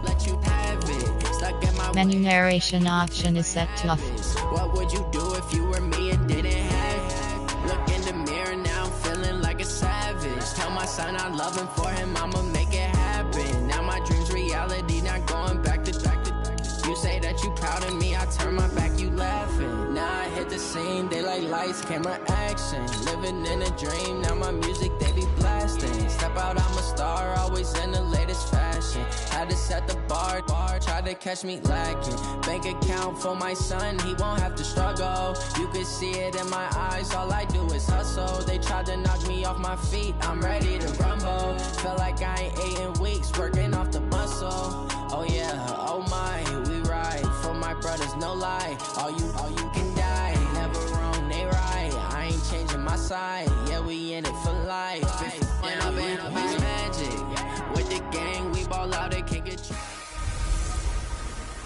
let you have it. Stuck in my Menu narration option is set to off. What would you do if you were me and didn't have it? Look in the mirror now, I'm feeling like a savage. Tell my son I love him, for him I'ma make it happen. Now my dream's reality, not going back to. You say that you proud of me, I turn my back, you laughing. Now I hit the scene, daylight lights, camera action. Living in a dream, now my music they be blasting. Step out, I'm a star, always in the latest fashion. Had to set the bar, try to catch me lacking. Bank account for my son, he won't have to struggle. You can see it in my eyes, all I do is hustle. They tried to knock me off my feet, I'm ready to rumble. Felt like I ain't ate in weeks, working off the muscle. Oh yeah, oh my, we ride for my brothers, no lie. All you can die, never wrong, they right. I ain't changing my side, yeah, we in it for life. When I been up is magic, with the gang, we ball out, they can't get you.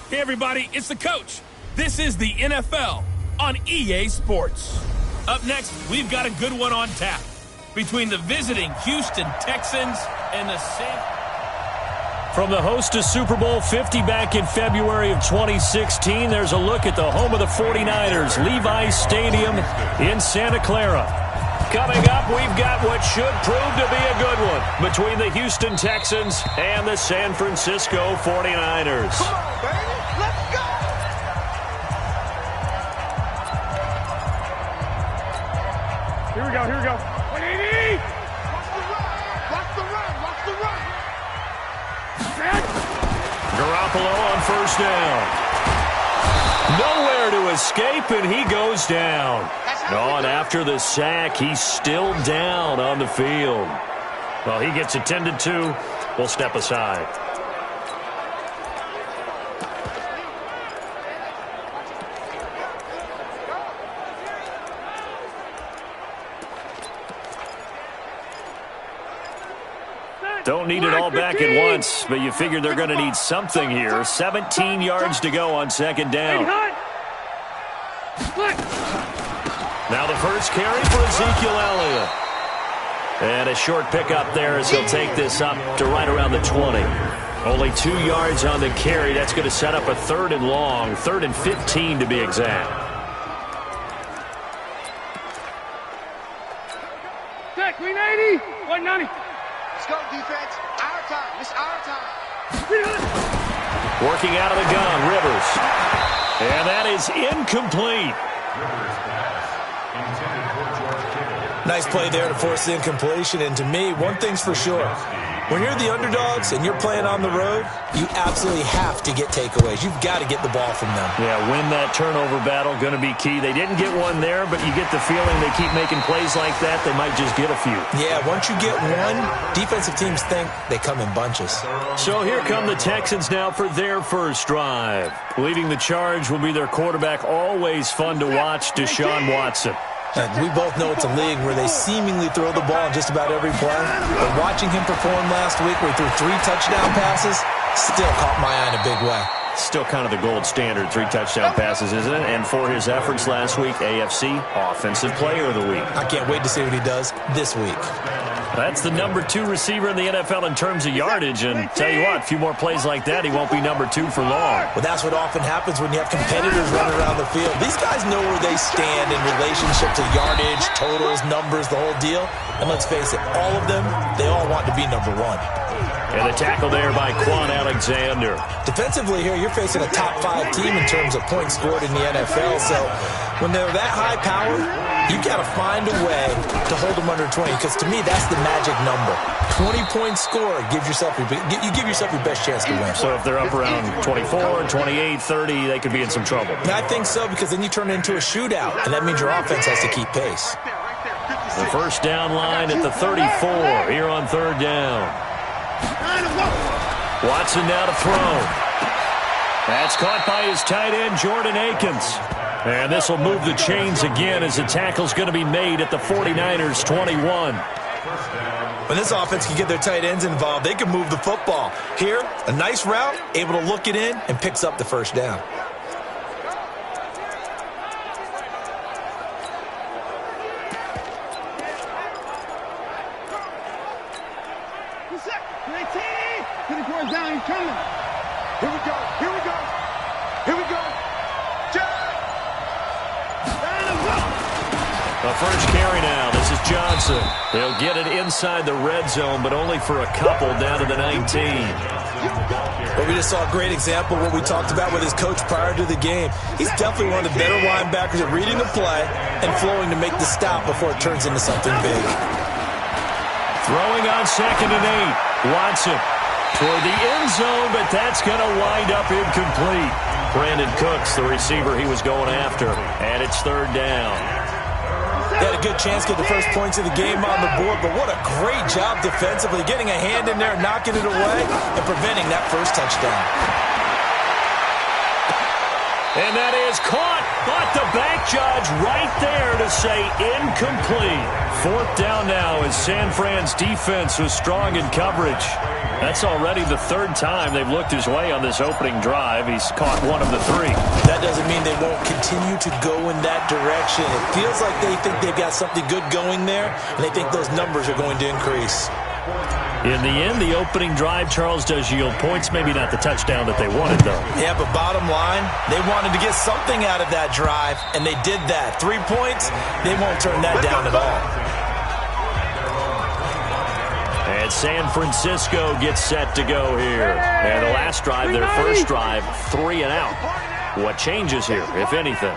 Hey everybody, it's the coach. This is the NFL on EA Sports. Up next, we've got a good one on tap between the visiting Houston Texans and the From the host of Super Bowl 50 back in February of 2016, there's a look at the home of the 49ers, Levi's Stadium in Santa Clara. Coming up, we've got what should prove to be a good one between the Houston Texans and the San Francisco 49ers. Come on, baby. Let's go! Here we go, here we go. 180! Watch the run, watch the run. Garoppolo on first down. Nowhere to escape, and he goes down. And after the sack, he's still down on the field. Well, he gets attended to. We'll step aside. Don't need it all back at once, but you figure they're going to need something here. 17 yards to go on second down. Now the first carry for Ezekiel Elliott. And a short pickup there as he'll take this up to right around the 20. Only 2 yards on the carry. That's going to set up a 3rd and long, 3rd and 15 to be exact. Check, 380, 190. Let's go, defense. Our time. It's our time. Working out of the gun, Rivers. And that is incomplete. Nice play there to force the incompletion. And to me, one thing's for sure. When you're the underdogs and you're playing on the road, you absolutely have to get takeaways. You've got to get the ball from them. Yeah, win that turnover battle, going to be key. They didn't get one there, but you get the feeling they keep making plays like that, they might just get a few. Yeah, once you get one, defensive teams think they come in bunches. So here come the Texans now for their first drive. Leading the charge will be their quarterback, always fun to watch, Deshaun Watson. And we both know it's a league where they seemingly throw the ball in just about every play. But watching him perform last week where he threw 3 touchdown passes still caught my eye in a big way. Still kind of the gold standard, 3 touchdown passes, isn't it? And for his efforts last week, AFC Offensive Player of the Week. I can't wait to see what he does this week. That's the number 2 receiver in the NFL in terms of yardage. And tell you what, a few more plays like that, he won't be number 2 for long. Well, that's what often happens when you have competitors running around the field. These guys know where they stand in relationship to yardage, totals, numbers, the whole deal. And let's face it, all of them, they all want to be number 1. And the tackle there by Quan Alexander. Defensively here, you're facing a top 5 team in terms of points scored in the NFL. So when they're that high powered, you got to find a way to hold them under 20. Because to me, that's the magic number. 20-point score gives yourself you give yourself your best chance to win. So if they're up around 24, 28, 30, they could be in some trouble. And I think so, because then you turn it into a shootout, and that means your offense has to keep pace. The first down line at the 34 here on 3rd down. Watson now to throw. That's caught by his tight end, Jordan Akins. And this will move the chains again as the tackle's going to be made at the 49ers' 21. When this offense can get their tight ends involved, they can move the football. Here, a nice route, able to look it in, and picks up the first down. Down, he's coming. Here we go. Here we go. Here we go. The first carry now. This is Johnson. He'll get it inside the red zone, but only for a couple down to the 19. But we just saw a great example of what we talked about with his coach prior to the game. He's definitely one of the better linebackers at reading the play and flowing to make the stop before it turns into something big. Throwing on 2nd and 8. Watson toward the end zone, but that's going to wind up incomplete. Brandon Cooks, the receiver he was going after, and it's 3rd down. They had a good chance to get the first points of the game on the board, but what a great job defensively, getting a hand in there, knocking it away, and preventing that first touchdown. And that is caught, but the back judge right there to say incomplete. 4th down now as San Fran's defense was strong in coverage. That's already the 3rd time they've looked his way on this opening drive. He's caught 1 of the 3. That doesn't mean they won't continue to go in that direction. It feels like they think they've got something good going there, and they think those numbers are going to increase. In the end, the opening drive, Charles, does yield points. Maybe not the touchdown that they wanted, though. Yeah, but bottom line, they wanted to get something out of that drive, and they did that. 3 points, they won't turn that down at all. And San Francisco gets set to go here. And the last drive, their first drive, 3 and out. What changes here, if anything?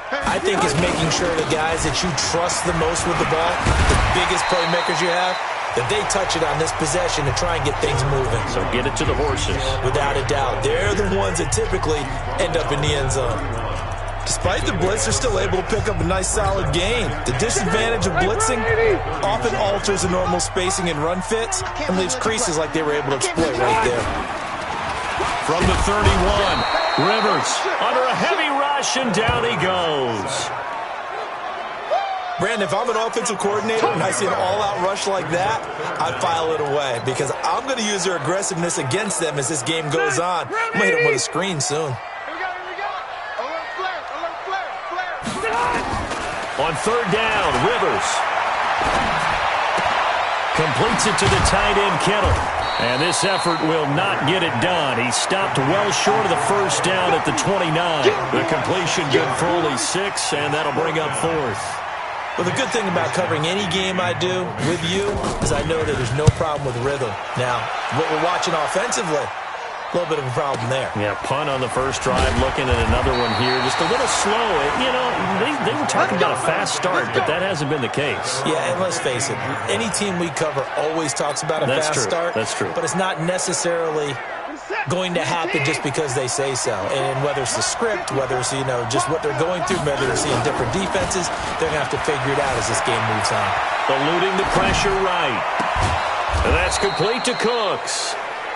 I think it's making sure the guys that you trust the most with the ball, the biggest playmakers you have, that they touch it on this possession to try and get things moving. So get it to the horses. Without a doubt. They're the ones that typically end up in the end zone. Despite the blitz, they're still able to pick up a nice, solid gain. The disadvantage of blitzing often alters the normal spacing and run fits and leaves creases like they were able to exploit right there. From the 31, Rivers under a heavy rush, and down he goes. Brandon, if I'm an offensive coordinator and I see an all-out rush like that, I file it away because I'm going to use their aggressiveness against them as this game goes on. I'm going to hit them with a screen soon. On 3rd down, Rivers completes it to the tight end, Kittle. And this effort will not get it done. He stopped well short of the first down at the 29. The completion good for only 6, and that'll bring up 4th. Well, the good thing about covering any game I do with you is I know that there's no problem with rhythm. Now, what we're watching offensively, a little bit of a problem there. Yeah, punt on the first drive, looking at another one here. Just a little slow. You know, they were talking about a fast start, but that hasn't been the case. Yeah, and let's face it, any team we cover always talks about a fast start. That's true. But it's not necessarily going to happen just because they say so. And whether it's the script, whether it's, just what they're going through, whether they're seeing different defenses, they're going to have to figure it out as this game moves on. Eluding the pressure right. And that's complete to Cooks.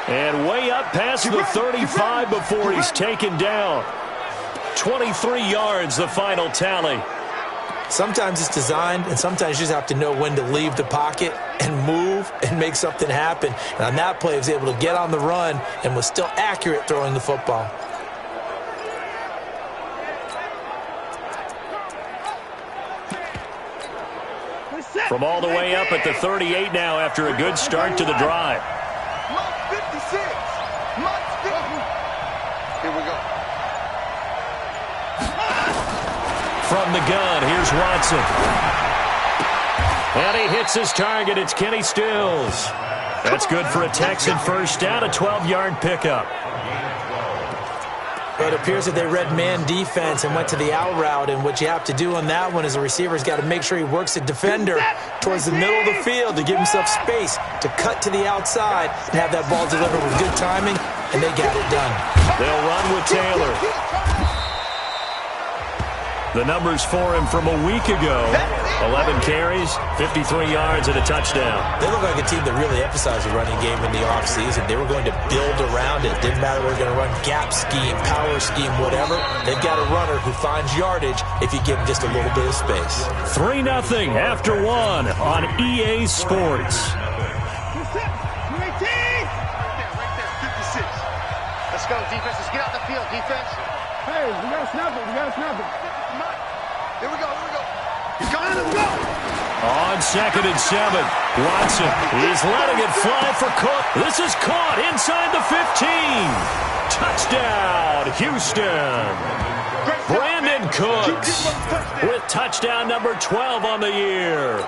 And way up past the 35 before he's taken down. 23 yards, the final tally. Sometimes it's designed, and sometimes you just have to know when to leave the pocket and move and make something happen. And on that play, he was able to get on the run and was still accurate throwing the football. From all the way up at the 38 now after a good start to the drive. Month 56. Month 50. Here we go. From the gun, here's Watson. And he hits his target. It's Kenny Stills. That's good for a Texan first down, a 12-yard pickup. But it appears that they read man defense and went to the out route, and what you have to do on that one is the receiver's got to make sure he works the defender towards the middle of the field to give himself space to cut to the outside and have that ball delivered with good timing, and they got it done. They'll run with Taylor. The numbers for him from a week ago, 11 carries, 53 yards, and a touchdown. They look like a team that really emphasized the running game in the offseason. They were going to build around it. Didn't matter if they were going to run gap scheme, power scheme, whatever. They've got a runner who finds yardage if you give him just a little bit of space. 3-0 after 1 on EA Sports. Right there, 56. Let's go, defense. Let's get out the field, defense. Hey, we got to snap it. We got to snap it. Here we go. Here we go. You're coming. Let's go. On 2nd and 7, Watson, he's letting it fly for Cook. This is caught inside the 15. Touchdown, Houston. Brandon Cooks with touchdown number 12 on the year.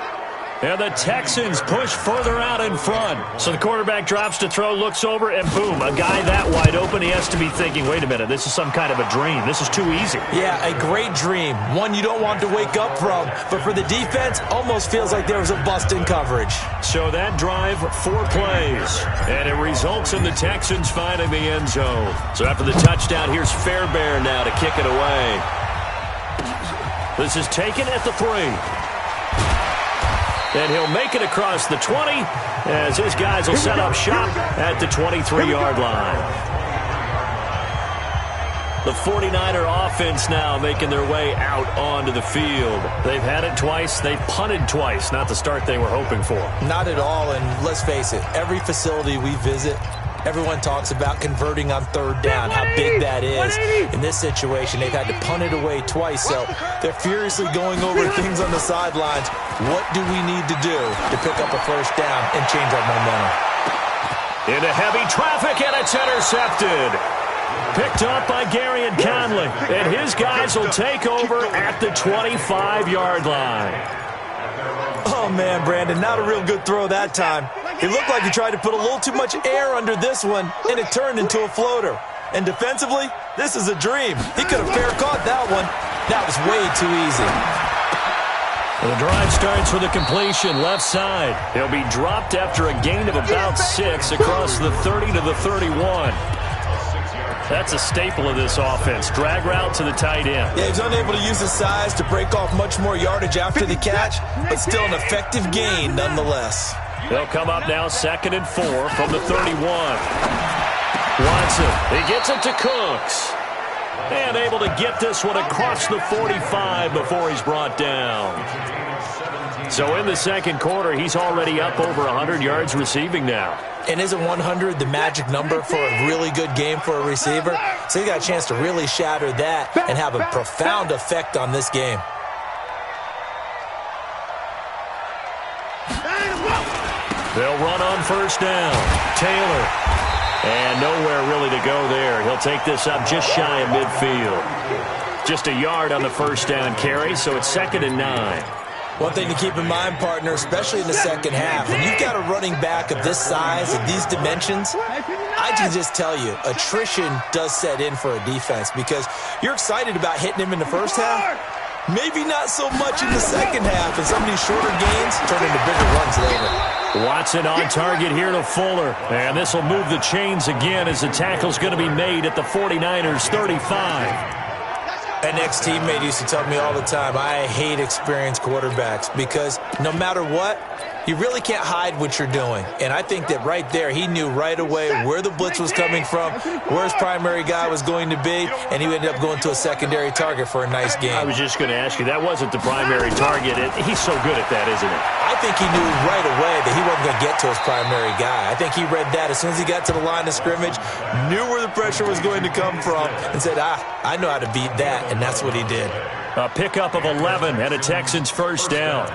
And the Texans push further out in front. So the quarterback drops to throw, looks over, and boom, a guy that wide open. He has to be thinking, wait a minute, this is some kind of a dream. This is too easy. Yeah, a great dream. One you don't want to wake up from. But for the defense, almost feels like there was a bust in coverage. So that drive, 4 plays. And it results in the Texans finding the end zone. So after the touchdown, here's Fairbairn now to kick it away. This is taken at the 3. And he'll make it across the 20 as his guys will set up shop at the 23-yard line. The 49er offense now making their way out onto the field. They've had it twice. They've punted twice. Not the start they were hoping for. Not at all, and let's face it, every facility we visit, everyone talks about converting on third down, how big that is. In this situation, they've had to punt it away twice, so they're furiously going over things on the sidelines. What do we need to do to pick up a first down and change our momentum? Into heavy traffic, and it's intercepted. Picked up by Gary and Conley, and his guys will take over at the 25-yard line. Oh, man, Brandon, not a real good throw that time. It looked like he tried to put a little too much air under this one, and it turned into a floater. And defensively, this is a dream. He could have fair caught that one. That was way too easy. The drive starts with a completion left side. He'll be dropped after a gain of about 6 across the 30 to the 31. That's a staple of this offense. Drag route to the tight end. Yeah, he's unable to use his size to break off much more yardage after the catch, but still an effective gain nonetheless. They'll come up now 2nd and 4 from the 31. Watson, he gets it to Cooks. And able to get this one across the 45 before he's brought down. So in the second quarter, he's already up over 100 yards receiving now. And isn't 100 the magic number for a really good game for a receiver? So he got a chance to really shatter that and have a profound effect on this game. They'll run on first down. Taylor. And nowhere really to go there. He'll take this up just shy of midfield. Just a yard on the first down carry, so it's 2nd and 9. One thing to keep in mind, partner, especially in the second half, when you've got a running back of this size and these dimensions, I can just tell you, attrition does set in for a defense because you're excited about hitting him in the first half. Maybe not so much in the second half, and some of these shorter gains turn into bigger runs later. Watson on target here to Fuller. And this will move the chains again as the tackle's going to be made at the 49ers' 35. An ex-teammate used to tell me all the time, I hate experienced quarterbacks because no matter what, you really can't hide what you're doing. And I think that right there, he knew right away where the blitz was coming from, where his primary guy was going to be, and he ended up going to a secondary target for a nice game. I was just going to ask you, that wasn't the primary target. He's so good at that, isn't he? I think he knew right away that he wasn't going to get to his primary guy. I think he read that as soon as he got to the line of scrimmage, knew where the pressure was going to come from, and said, I know how to beat that, and that's what he did. A pickup of 11 and a Texans first down.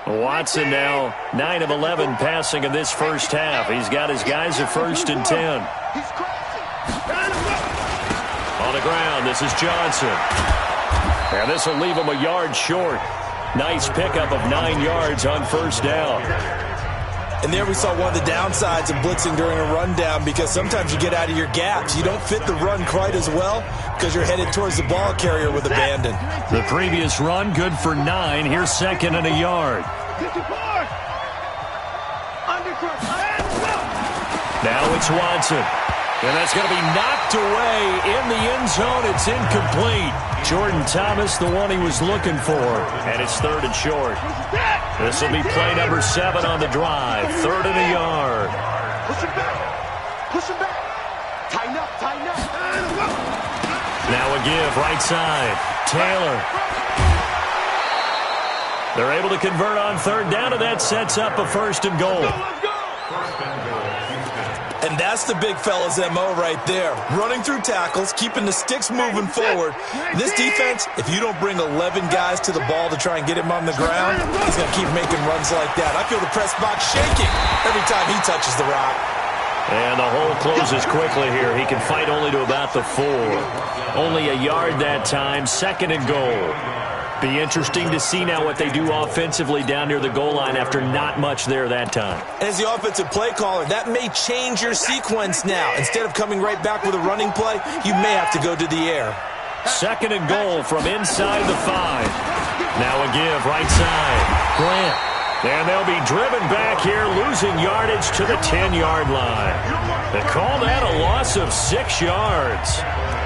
Watson now 9 of 11 passing in this first half. He's got his guys at 1st and 10. On the ground, this is Johnson. And this will leave him a yard short. Nice pickup of 9 yards on first down. And there we saw one of the downsides of blitzing during a rundown because sometimes you get out of your gaps. You don't fit the run quite as well because you're headed towards the ball carrier with abandon. The previous run, good for 9. Here's 2nd and a yard. Now it's Watson. And that's going to be knocked away in the end zone. It's incomplete. Jordan Thomas, the one he was looking for. And it's 3rd and short. This will be play number 7 on the drive. 3rd and a yard. Push him back. Push him back. Tighten up. Tighten up. Now a give right side. Taylor. They're able to convert on 3rd down, and that sets up a 1st and goal. And And that's the big fella's MO right there. Running through tackles, keeping the sticks moving forward. This defense, if you don't bring 11 guys to the ball to try and get him on the ground, he's going to keep making runs like that. I feel the press box shaking every time he touches the rock. And the hole closes quickly here. He can fight only to about the 4. Only a yard that time, 2nd and goal. Be interesting to see now what they do offensively down near the goal line after not much there that time. As the offensive play caller, that may change your sequence now. Instead of coming right back with a running play, you may have to go to the air. 2nd and goal from inside the 5. Now a give right side. Grant. And they'll be driven back here, losing yardage to the 10-yard line. They call that a loss of 6 yards.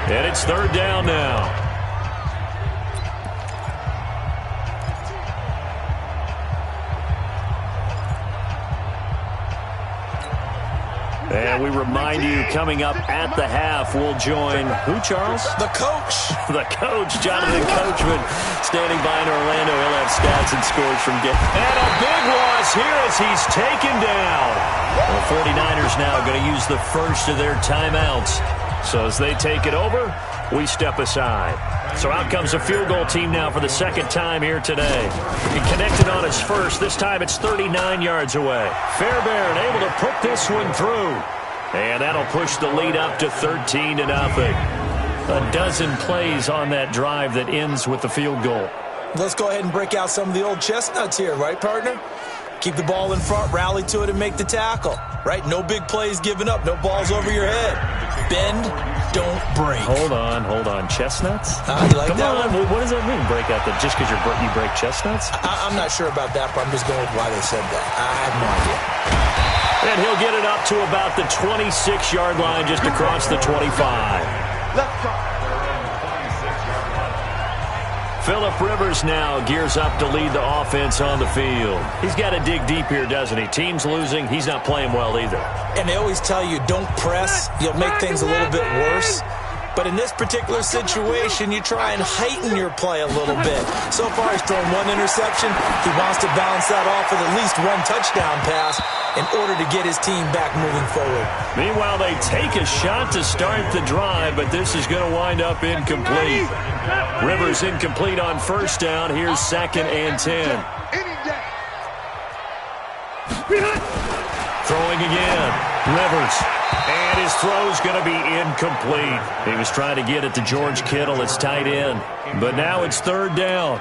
And it's 3rd down now. And we remind you, coming up at the half, we'll join who, Charles? The coach. The coach, Jonathan Coachman, standing by in Orlando. He'll have stats and scores from game. And a big loss here as he's taken down. The 49ers now going to use the first of their timeouts. So as they take it over, we step aside. So out comes a field goal team now for the 2nd time here today. He connected on his first. This time it's 39 yards away. Fairbairn able to put this one through. And that'll push the lead up to 13-0. A dozen plays on that drive that ends with the field goal. Let's go ahead and break out some of the old chestnuts here, right, partner? Keep the ball in front, rally to it, and make the tackle, right? No big plays given up, no balls over your head. Bend, don't break. Hold on. Chestnuts? You like Come that on. one? What does that mean, break out? Just because you break chestnuts? I'm not sure about that, but I'm just going with why they said that. I have no idea. And he'll get it up to about the 26-yard line, just across the 25. Let's go. Phillip Rivers now gears up to lead the offense on the field. He's got to dig deep here, doesn't he? Team's losing. He's not playing well either. And they always tell you, don't press. You'll make things a little bit worse. But in this particular situation, you try and heighten your play a little bit. So far, he's thrown 1 interception. He wants to balance that off with at least 1 touchdown pass in order to get his team back moving forward. Meanwhile, they take a shot to start the drive, but this is going to wind up incomplete. Rivers incomplete on 1st down. Here's 2nd and 10. Throwing again. Rivers. And his throw's going to be incomplete. He was trying to get it to George Kittle. It's tight end. But now it's 3rd down.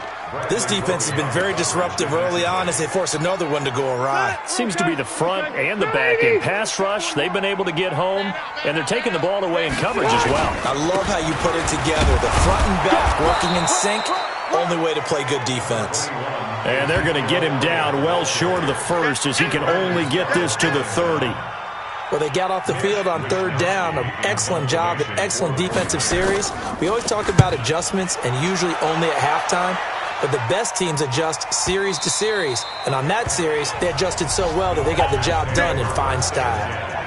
This defense has been very disruptive early on as they force another one to go awry. Seems to be the front and the back. In pass rush, they've been able to get home, and they're taking the ball away in coverage as well. I love how you put it together. The front and back working in sync. Only way to play good defense. And they're going to get him down well short of the 1st as he can only get this to the 30. Well, they got off the field on 3rd down. An excellent job, an excellent defensive series. We always talk about adjustments and usually only at halftime. But the best teams adjust series to series. And on that series, they adjusted so well that they got the job done in fine style.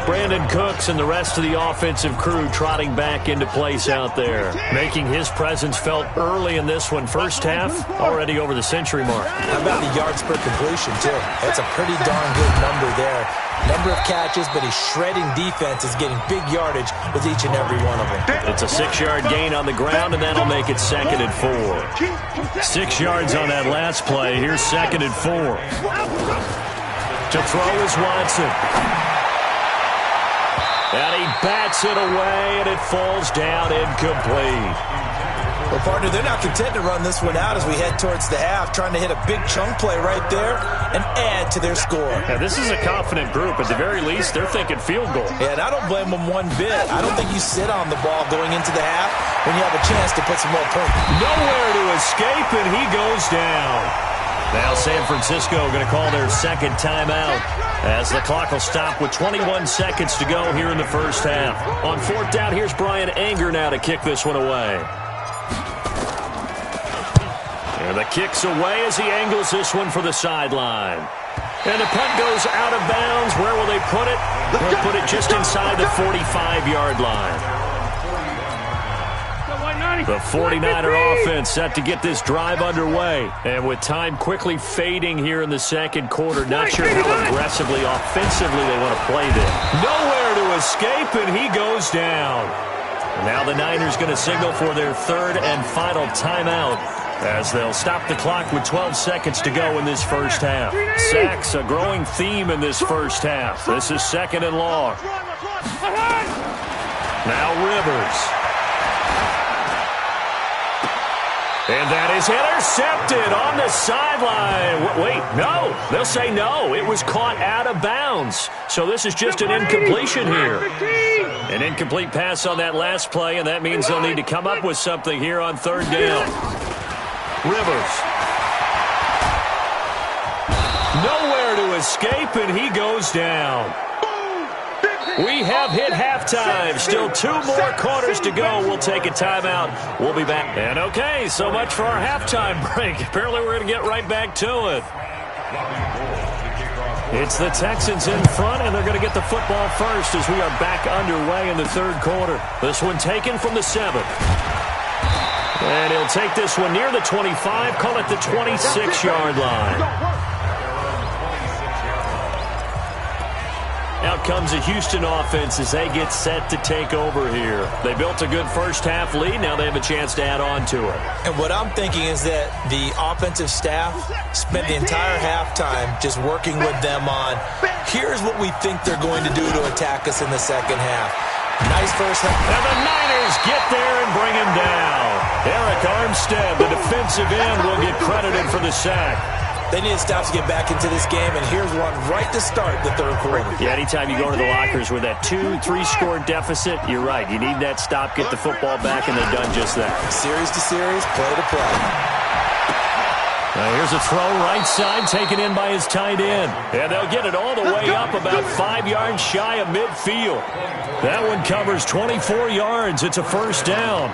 Brandon Cooks and the rest of the offensive crew trotting back into place out there, making his presence felt early in this one. 1st half, already over the century mark. How about the yards per completion, too? That's a pretty darn good number there. Number of catches, but his shredding defense is getting big yardage with each and every one of them. It's a 6-yard gain on the ground, and that'll make it 2nd and 4. 6 yards on that last play. Here's 2nd and 4. To throw is Watson. And he bats it away, and it falls down incomplete. Well, partner, they're not content to run this one out as we head towards the half, trying to hit a big chunk play right there and add to their score. Yeah, this is a confident group. At the very least, they're thinking field goal. Yeah, and I don't blame them one bit. I don't think you sit on the ball going into the half when you have a chance to put some more points. Nowhere to escape, and he goes down. Now San Francisco going to call their 2nd timeout as the clock will stop with 21 seconds to go here in the 1st half. On 4th down, here's Brian Anger now to kick this one away. And the kick's away as he angles this one for the sideline. And the punt goes out of bounds. Where will they put it? They'll put it just inside the 45-yard line. The 49er offense set to get this drive underway. And with time quickly fading here in the second quarter, not sure how aggressively, offensively they want to play this. Nowhere to escape, and he goes down. Now the Niners going to signal for their third and final timeout, as they'll stop the clock with 12 seconds to go in this first half. Sacks, a growing theme in this first half. This is second and long. Now Rivers. And that is intercepted on the sideline. Wait, no. They'll say no. It was caught out of bounds. So this is just an incompletion here. An incomplete pass on that last play, and that means they'll need to come up with something here on third down. Rivers. Nowhere to escape, and he goes down. We have hit halftime. Still 2 more quarters to go. We'll take a timeout. We'll be back. And okay, so much for our halftime break. Apparently we're going to get right back to it. It's the Texans in front, and they're going to get the football first as we are back underway in the third quarter. This one taken from the 7. And he'll take this one near the 25, call it the 26-yard line. Out comes the Houston offense as they get set to take over here. They built a good first-half lead. Now they have a chance to add on to it. And what I'm thinking is that the offensive staff spent the entire halftime just working with them on, here's what we think they're going to do to attack us in the second half. Nice first half. And the Niners get there and bring him down. Eric Armstead, the defensive end, will get credited for the sack. They need to stop to get back into this game, and here's one right to start the third quarter. Yeah, anytime you go to the lockers with that 2-3-score deficit, you're right. You need that stop, get the football back, and they've done just that. Series to series, play to play. Now here's a throw right side taken in by his tight end. And they'll get it all the way up about 5 yards shy of midfield. That one covers 24 yards. It's a first down.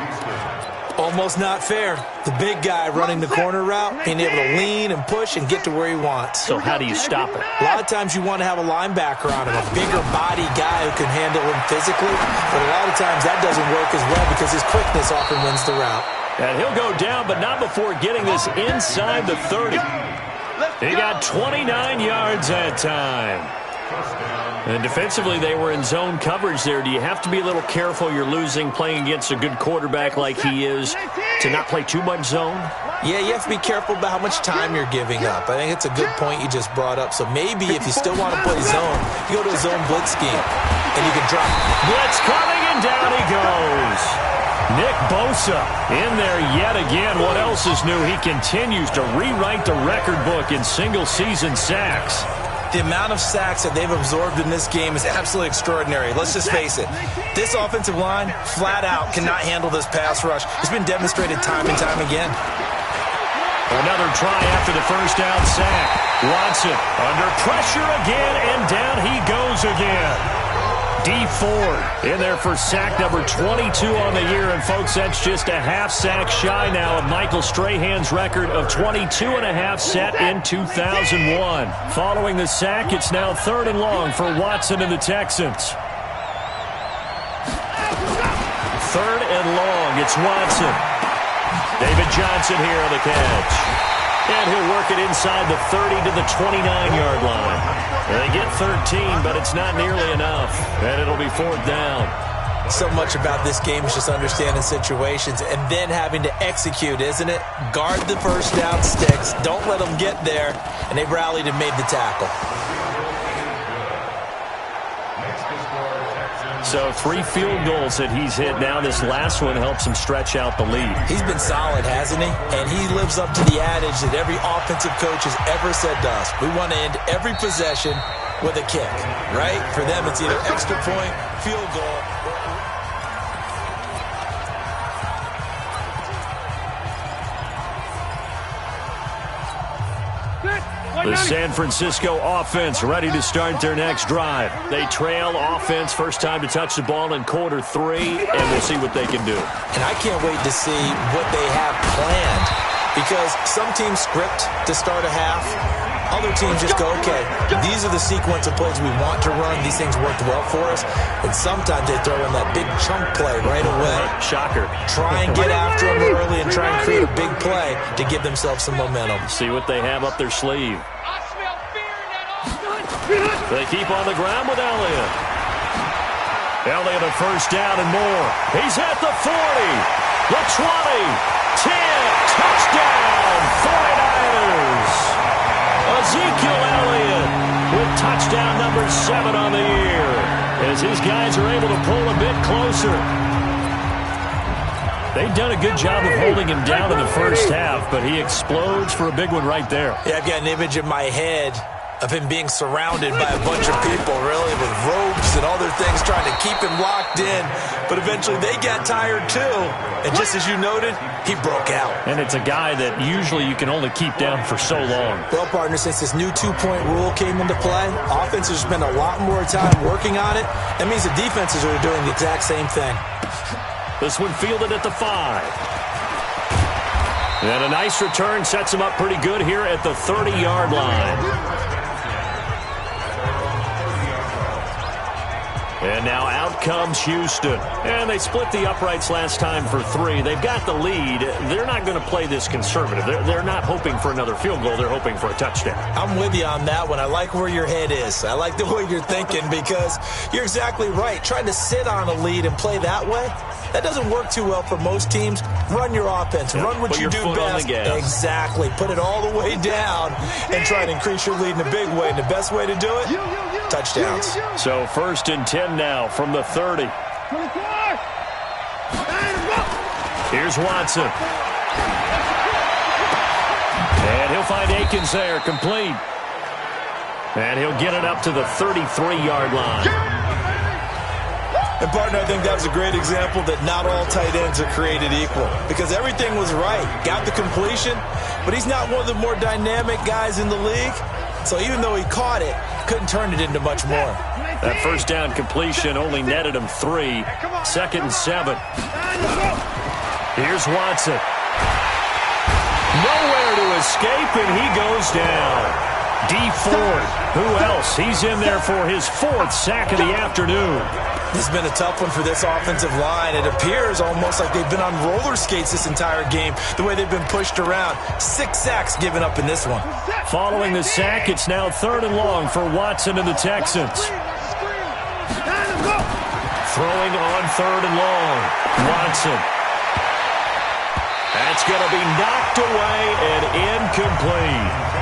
Almost not fair. The big guy running the corner route, being able to lean and push and get to where he wants. So how do you stop it? A lot of times you want to have a linebacker on him, a bigger body guy who can handle him physically. But a lot of times that doesn't work as well because his quickness often wins the route. And he'll go down, but not before getting this inside the 30. He got 29 yards that time. And defensively, they were in zone coverage there. Do you have to be a little careful? You're losing playing against a good quarterback like he is to not play too much zone? Yeah, you have to be careful about how much time you're giving up. I think it's a good point you just brought up. So maybe if you still want to play zone, you go to a zone blitz scheme, and you can drop. Blitz coming, and down he goes. Nick Bosa in there yet again. What else is new? He continues to rewrite the record book in single-season sacks. The amount of sacks that they've absorbed in this game is absolutely extraordinary. Let's just face it. This offensive line, flat out, cannot handle this pass rush. It's been demonstrated time and time again. Another try after the first down sack. Watson under pressure again, and down he goes again. D. Ford in there for sack number 22 on the year. And, folks, that's just a half sack shy now of Michael Strahan's record of 22.5 set in 2001. Following the sack, it's now third and long for Watson and the Texans. Third and long, it's Watson. David Johnson here on the catch. And he'll work it inside the 30 to the 29-yard line. They get 13, but it's not nearly enough. And it'll be fourth down. So much about this game is just understanding situations and then having to execute, isn't it? Guard the first down sticks. Don't let them get there. And they rallied and made the tackle. So 3 field goals that he's hit now. This last one helps him stretch out the lead. He's been solid, hasn't he? And he lives up to the adage that every offensive coach has ever said to us. We want to end every possession with a kick, right? For them, it's either extra point, field goal. The San Francisco offense ready to start their next drive. They trail offense, first time to touch the ball in quarter 3, and we'll see what they can do. And I can't wait to see what they have planned, because some teams script to start a half. Other teams just go, okay, these are the sequence of plays we want to run. These things worked well for us. And sometimes they throw in that big chunk play right away. Shocker. Try and get after them early and try and create a big play to give themselves some momentum. See what they have up their sleeve. They keep on the ground with Elliott. Elliott a first down and more. He's at the 40, the 20, 10, touchdown, 49ers. Ezekiel Elliott with touchdown number 7 on the year as his guys are able to pull a bit closer. They've done a good job of holding him down in the first half, but he explodes for a big one right there. Yeah, I've got an image in my head of him being surrounded by a bunch of people, really, with ropes and other things trying to keep him locked in. But eventually they got tired too. And just as you noted, he broke out. And it's a guy that usually you can only keep down for so long. Well, partner, since this new two-point rule came into play, offenses spend a lot more time working on it. That means the defenses are doing the exact same thing. This one fielded at the 5. And a nice return sets him up pretty good here at the 30-yard line. And now out comes Houston. And they split the uprights last time for 3. They've got the lead. They're not going to play this conservative. They're not hoping for another field goal. They're hoping for a touchdown. I'm with you on that one. I like where your head is. I like the way you're thinking because you're exactly right. Trying to sit on a lead and play that way, that doesn't work too well for most teams. Run your offense. Yeah, run what you do best. Exactly. Put it all the way down and try to increase your lead in a big way. And the best way to do it, touchdowns. So 1st and 10 now from the 30. Here's Watson. And he'll find Akins there, complete. And he'll get it up to the 33-yard line. And, partner, I think that was a great example that not all tight ends are created equal because everything was right. Got the completion, but he's not one of the more dynamic guys in the league. So even though he caught it, couldn't turn it into much more. That first down completion only netted him 3. 2nd and 7. Here's Watson. Nowhere to escape, and he goes down. Dee Ford, who else? He's in there for his 4th sack of the afternoon. This has been a tough one for this offensive line. It appears almost like they've been on roller skates this entire game, the way they've been pushed around. 6 sacks given up in this one. Following the sack, it's now 3rd and long for Watson and the Texans. Throwing on 3rd and long. Watson. That's going to be knocked away and incomplete.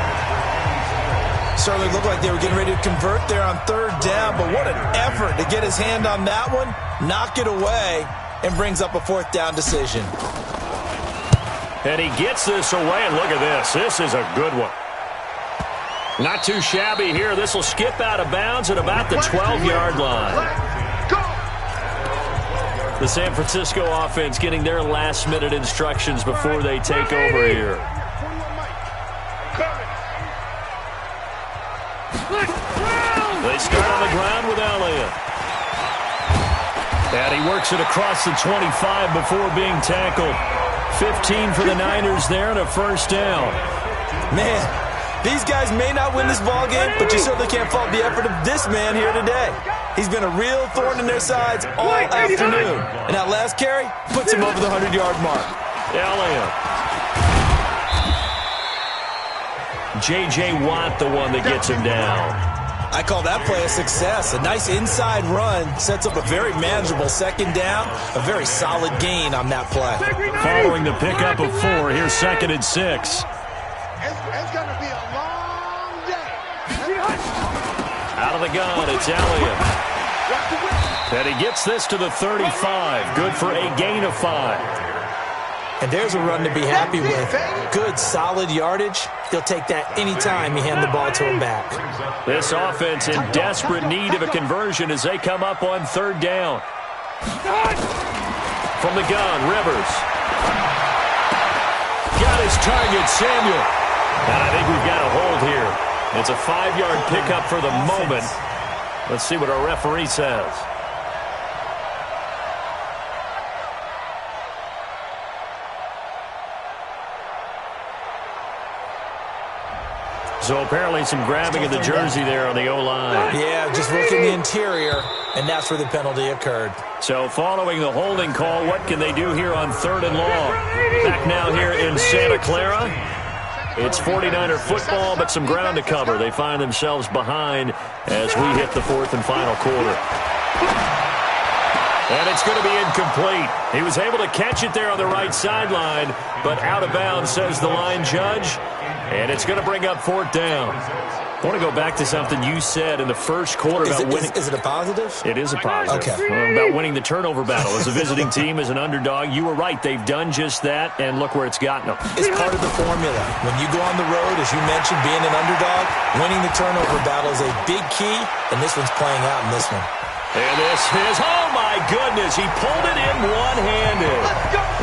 Certainly looked like they were getting ready to convert there on 3rd down, but what an effort to get his hand on that one, knock it away, and brings up a 4th down decision. And he gets this away, and look at this. This is a good one. Not too shabby here. This will skip out of bounds at about the 12-yard line. The San Francisco offense getting their last-minute instructions before they take over here. They start on the ground with Elliott. And he works it across the 25 before being tackled. 15 for the Niners there and a first down. Man, these guys may not win this ball game, but you certainly can't fault the effort of this man here today. He's been a real thorn in their sides all afternoon. And that last carry puts him over the 100-yard mark. Elliott. J.J. Watt, the one that gets him down. I call that play a success. A nice inside run sets up a very manageable 2nd down. A very solid gain on that play. Following the pickup of 4, here's 2nd and 6. It's going to be a long day. Out of the gun, it's Elliott. And he gets this to the 35. Good for a gain of 5. And there's a run to be happy with. Good, solid yardage. He'll take that anytime you hand the ball to him back. This offense in desperate need of a conversion as they come up on 3rd down. From the gun, Rivers. Got his target, Samuel. And I think we've got a hold here. It's a 5-yard pickup for the moment. Let's see what our referee says. So apparently some grabbing of the jersey there on the O-line. Yeah, just looking the interior, and that's where the penalty occurred. So following the holding call, what can they do here on 3rd and long? Back now here in Santa Clara. It's 49er football, but some ground to cover. They find themselves behind as we hit the 4th and final quarter. And it's going to be incomplete. He was able to catch it there on the right sideline, but out of bounds, says the line judge. And it's going to bring up 4th down. I want to go back to something you said in the first quarter about winning. Is it a positive? It is a positive. Okay. About winning the turnover battle. As a visiting team, as an underdog, you were right. They've done just that, and look where it's gotten them. It's part of the formula. When you go on the road, as you mentioned, being an underdog, winning the turnover battle is a big key, and this one's playing out in this one. And this is, oh my goodness, he pulled it in one-handed.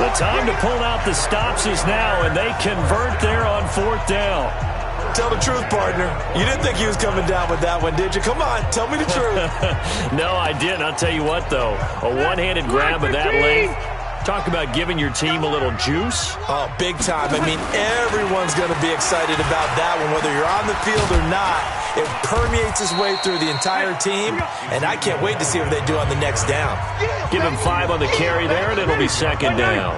The time to pull out the stops is now, and they convert there on 4th down. Tell the truth, partner. You didn't think he was coming down with that one, did you? Come on, tell me the truth. No, I didn't. I'll tell you what, though. A one-handed grab of that length. Talk about giving your team a little juice. Oh, big time. I mean, everyone's going to be excited about that one, whether you're on the field or not. It permeates its way through the entire team, and I can't wait to see what they do on the next down. Give him 5 on the carry there, and it'll be 2nd down.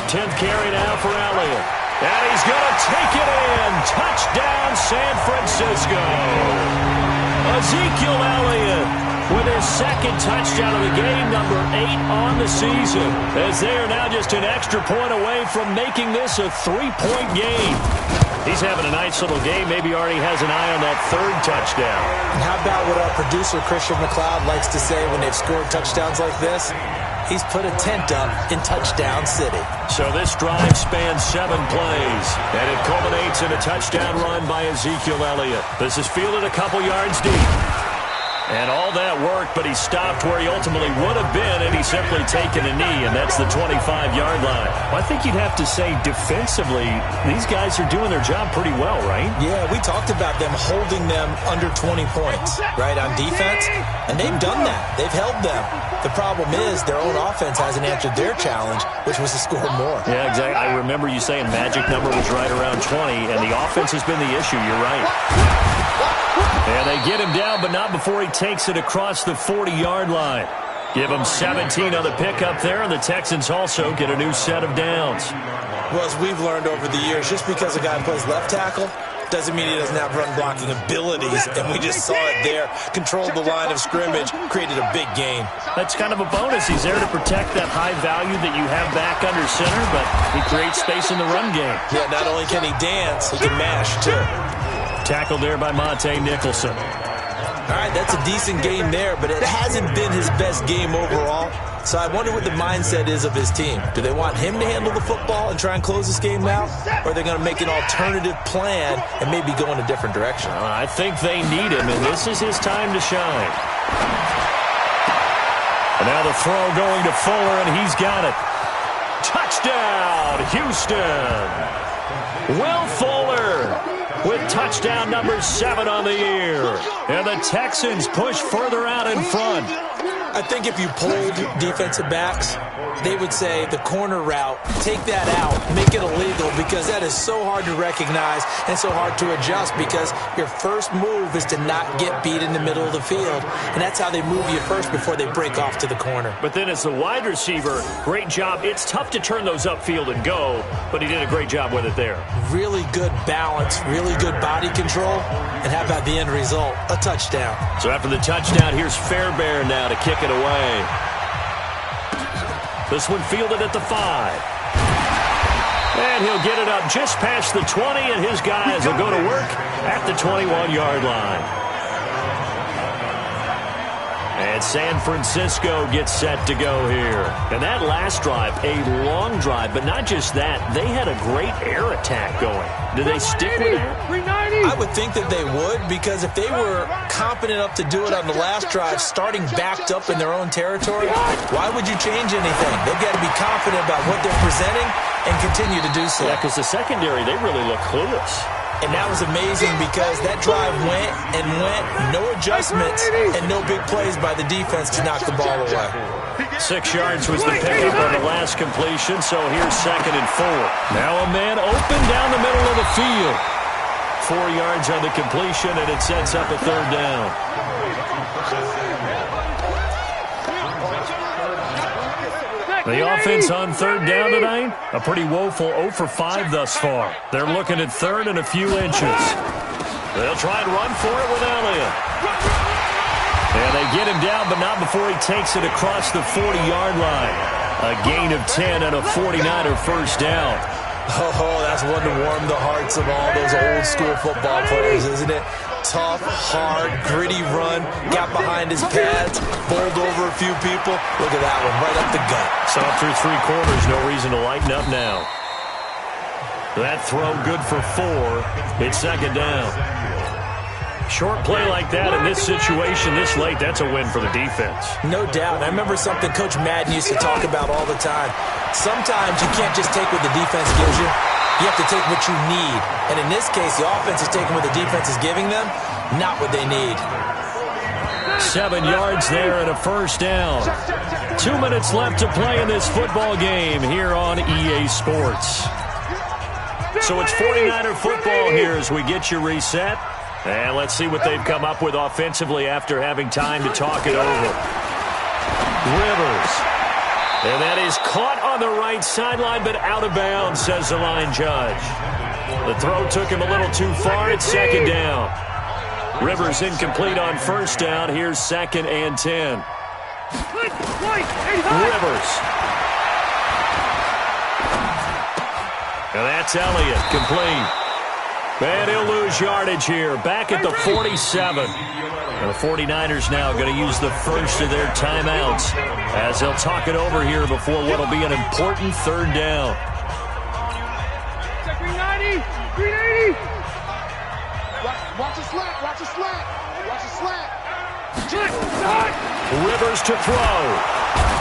10th carry now for Elliott. And he's going to take it in. Touchdown, San Francisco. Ezekiel Elliott with his 2nd touchdown of the game, number 8 on the season, as they are now just an extra point away from making this a 3-point game. He's having a nice little game. Maybe already has an eye on that 3rd touchdown. And how about what our producer, Christian McLeod, likes to say when they've scored touchdowns like this? He's put a tent up in Touchdown City. So this drive spans 7 plays, and it culminates in a touchdown run by Ezekiel Elliott. This is fielded a couple yards deep. And all that worked, but he stopped where he ultimately would have been, and he's simply taken a knee, and that's the 25-yard line. Well, I think you'd have to say defensively, these guys are doing their job pretty well, right? Yeah, we talked about them holding them under 20 points, right, on defense, and they've done that. They've held them. The problem is their own offense hasn't answered their challenge, which was to score more. Yeah, exactly. I remember you saying magic number was right around 20, and the offense has been the issue. You're right. And they get him down, but not before he takes it across the 40-yard line. Give him 17 on the pickup there, and the Texans also get a new set of downs. Well, as we've learned over the years, just because a guy plays left tackle doesn't mean he doesn't have run-blocking abilities, and we just saw it there. Controlled the line of scrimmage, created a big gain. That's kind of a bonus. He's there to protect that high value that you have back under center, but he creates space in the run game. Yeah, not only can he dance, he can mash, too. Tackled there by Monte Nicholson. All right, that's a decent game there, but it hasn't been his best game overall. So I wonder what the mindset is of his team. Do they want him to handle the football and try and close this game out? Or are they going to make an alternative plan and maybe go in a different direction? I think they need him, and this is his time to shine. And now the throw going to Fuller, and he's got it. Touchdown, Houston. Will Fuller with touchdown number 7 on the year. And the Texans push further out in front. I think if you polled defensive backs, they would say the corner route, take that out, make it illegal, because that is so hard to recognize and so hard to adjust, because your first move is to not get beat in the middle of the field. And that's how they move you first before they break off to the corner. But then as the wide receiver, great job. It's tough to turn those upfield and go, but he did a great job with it there. Really good balance, really good body control. And how about the end result? A touchdown. So after the touchdown, here's Fairbairn now to kick it away. This one fielded at the 5. And he'll get it up just past the 20, and his guys will go to work at the 21-yard line. And San Francisco gets set to go here. And that last drive, a long drive, but not just that. They had a great air attack going. Do they stick with that? I would think that they would, because if they were confident enough to do it on the last drive, starting backed up in their own territory, why would you change anything? They've got to be confident about what they're presenting and continue to do so. Yeah, because the secondary, they really look clueless. And that was amazing, because that drive went and went, no adjustments and no big plays by the defense to knock the ball away. 6 yards was the pickup on the last completion, so here's 2nd and 4. Now a man open down the middle of the field. 4 yards on the completion, and it sets up a 3rd down. The offense on 3rd down tonight, a pretty woeful 0 for 5 thus far. They're looking at 3rd and a few inches. They'll try and run for it with Elliott. And they get him down, but not before he takes it across the 40-yard line. A gain of 10 and a 49er first down. Oh, that's one to warm the hearts of all those old-school football players, isn't it? Tough, hard, gritty run, got behind his pads, bowled over a few people. Look at that one, right up the gut. So through 3 quarters, no reason to lighten up now. That throw good for 4. It's 2nd down. Short play like that in this situation this late, that's a win for the defense. No doubt. I remember something Coach Madden used to talk about all the time. Sometimes you can't just take what the defense gives you. You have to take what you need. And in this case, the offense is taking what the defense is giving them, not what they need. 7 yards there and a first down. 2 minutes left to play in this football game here on EA Sports. So it's 49er football here as we get you reset. And let's see what they've come up with offensively after having time to talk it over. Rivers. And that is caught on the right sideline, but out of bounds, says the line judge. The throw took him a little too far. It's 2nd down. Rivers incomplete on 1st down. Here's 2nd and 10. Rivers. And that's Elliott, complete. And he'll lose yardage here. Back at the 47. And the 49ers now going to use the first of their timeouts as they'll talk it over here before what will be an important 3rd down. 390! 380! Watch the slant, watch the slant, watch the slant. Rivers to throw.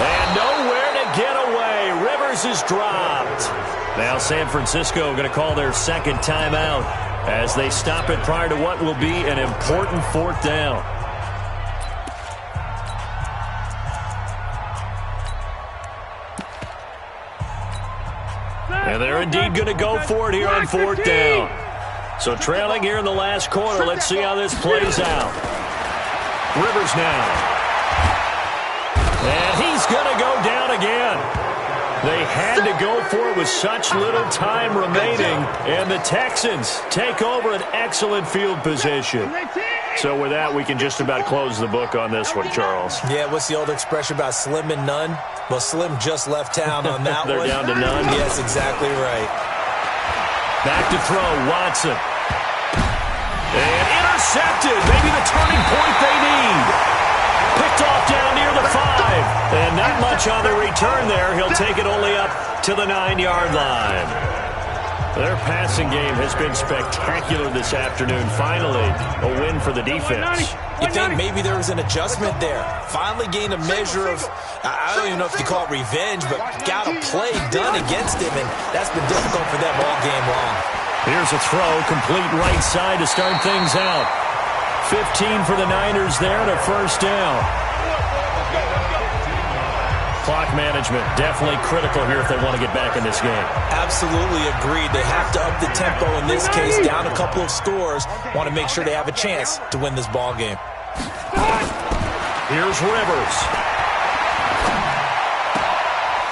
And nowhere to get away. Rivers is dropped. Now San Francisco going to call their 2nd timeout as they stop it prior to what will be an important 4th down. And they're indeed going to go for it here on 4th down. So trailing here in the last quarter, let's see how this plays out. Rivers now. And he's going to go down again. They had to go for it with such little time remaining, and the Texans take over an excellent field position. So with that, we can just about close the book on this one, Charles. Yeah, what's the old expression about slim and none? Well, Slim just left town on that They're one. down to none. Yes, exactly right. Back to throw, Watson. And intercepted, maybe the turning point they need. Picked off down near the 5. And not much on the return there. He'll take it only up to the 9-yard line. Their passing game has been spectacular this afternoon. Finally, a win for the defense. You think maybe there was an adjustment there. Finally gained a measure of, I don't even know if you call it revenge, but got a play done against him, and that's been difficult for them all game long. Here's a throw, complete right side to start things out. 15 for the Niners there and a first down. Clock management definitely critical here if they want to get back in this game. Absolutely agreed. They have to up the tempo in this case, down a couple of scores. Want to make sure they have a chance to win this ball game. Here's Rivers.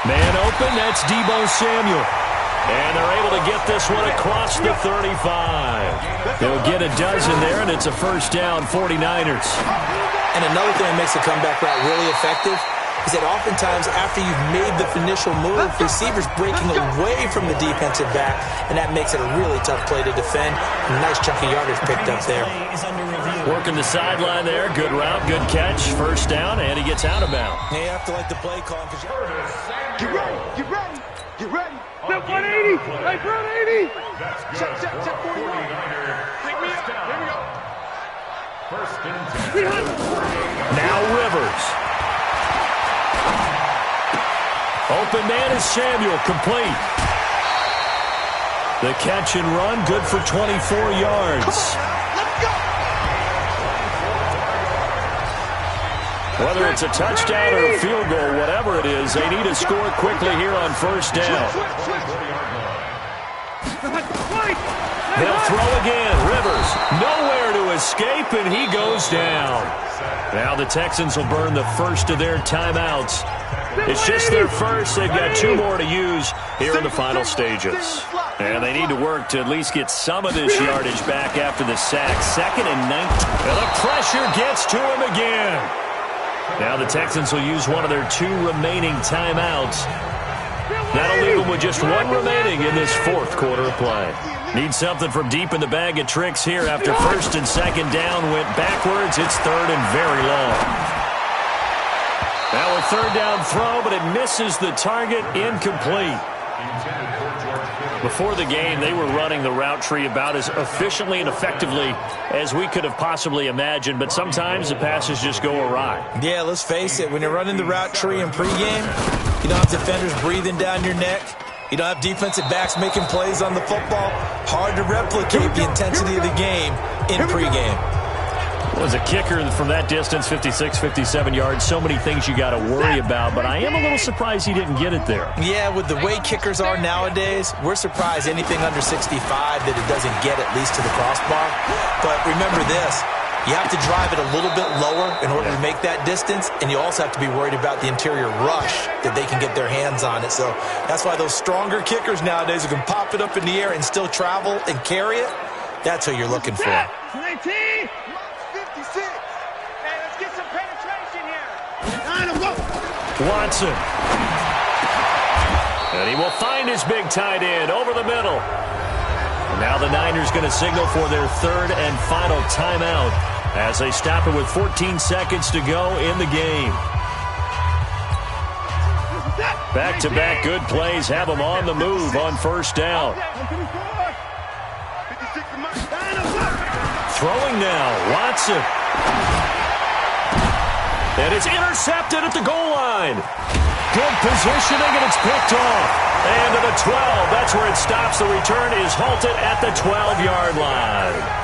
Man open, that's Deebo Samuel. And they're able to get this one across the 35. They'll get a dozen there, and it's a first down, 49ers. And another thing that makes the comeback route really effective is that oftentimes after you've made the initial move, receivers breaking away from the defensive back, and that makes it a really tough play to defend. A nice chunk of yardage picked up there. Working the sideline there. Good route, good catch. First down, and he gets out of bounds. Yeah, you have to like the play call. Get ready, get ready, get ready. Step 180, like 180. Check 41. Pick me up, here we go. First and 10. Now Rivers. Open man is Samuel, complete. The catch and run, good for 24 yards. Let's go. Whether it's a touchdown or a field goal, whatever it is, they need to score quickly here on first down. They'll throw again. Rivers, nowhere to escape, and he goes down. Now the Texans will burn the first of their timeouts. It's just their first. They've got 2 more to use here in the final stages. And they need to work to at least get some of this yardage back after the sack. 2nd and 19. And the pressure gets to him again. Now the Texans will use one of their 2 remaining timeouts. That'll leave them with just 1 remaining in this 4th quarter of play. Need something from deep in the bag of tricks here after 1st and 2nd down went backwards. It's 3rd and very long. Now a 3rd down throw, but it misses the target. Incomplete. Before the game, they were running the route tree about as efficiently and effectively as we could have possibly imagined, but sometimes the passes just go awry. Yeah, let's face it. When you're running the route tree in pregame, you don't have defenders breathing down your neck. You don't have defensive backs making plays on the football. Hard to replicate the intensity of the game in pregame. Well, as a kicker from that distance, 56, 57 yards, so many things you got to worry about, but I am a little surprised he didn't get it there. Yeah, with the way kickers are nowadays, we're surprised anything under 65 that it doesn't get at least to the crossbar. But remember this, you have to drive it a little bit lower in order to make that distance, and you also have to be worried about the interior rush that they can get their hands on it. So that's why those stronger kickers nowadays who can pop it up in the air and still travel and carry it, that's who you're looking for. 19. 56. Hey, let's get some penetration here. Watson. And he will find his big tight end over the middle. And now the Niners going to signal for their 3rd and final timeout as they stop it with 14 seconds to go in the game. Back-to-back good plays have them on the move on first down. Throwing now, Watson. And it's intercepted at the goal line. Good positioning, and it's picked off. And to the 12, that's where it stops. The return is halted at the 12-yard line.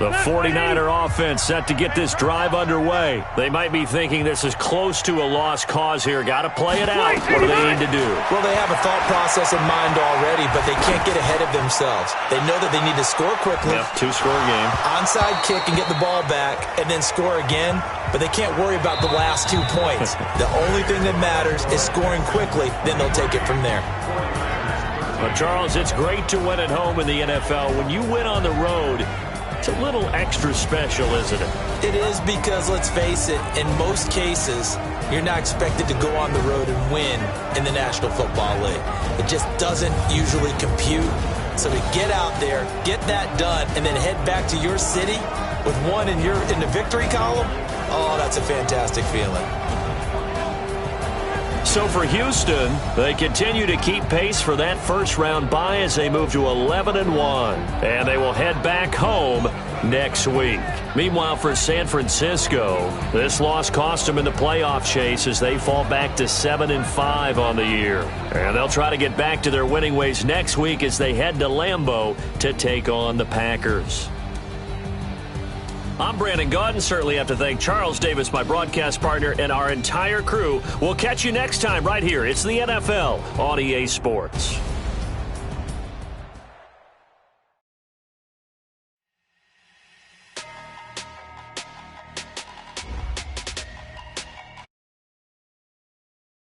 The 49er offense set to get this drive underway. They might be thinking this is close to a lost cause here. Got to play it out. What do they need to do? Well, they have a thought process in mind already, but they can't get ahead of themselves. They know that they need to score quickly. Yep, 2-score game. Onside kick and get the ball back, and then score again. But they can't worry about the last 2 points. The only thing that matters is scoring quickly. Then they'll take it from there. Well, Charles, it's great to win at home in the NFL. When you win on the road, it's a little extra special, isn't it? It is because, let's face it, in most cases, you're not expected to go on the road and win in the National Football League. It just doesn't usually compute. So to get out there, get that done, and then head back to your city with 1 in the victory column, oh, that's a fantastic feeling. So for Houston, they continue to keep pace for that first-round bye as they move to 11-1. And they will head back home next week. Meanwhile, for San Francisco, this loss cost them in the playoff chase as they fall back to 7-5 on the year. And they'll try to get back to their winning ways next week as they head to Lambeau to take on the Packers. I'm Brandon Gaudin. Certainly have to thank Charles Davis, my broadcast partner, and our entire crew. We'll catch you next time right here. It's the NFL on EA Sports.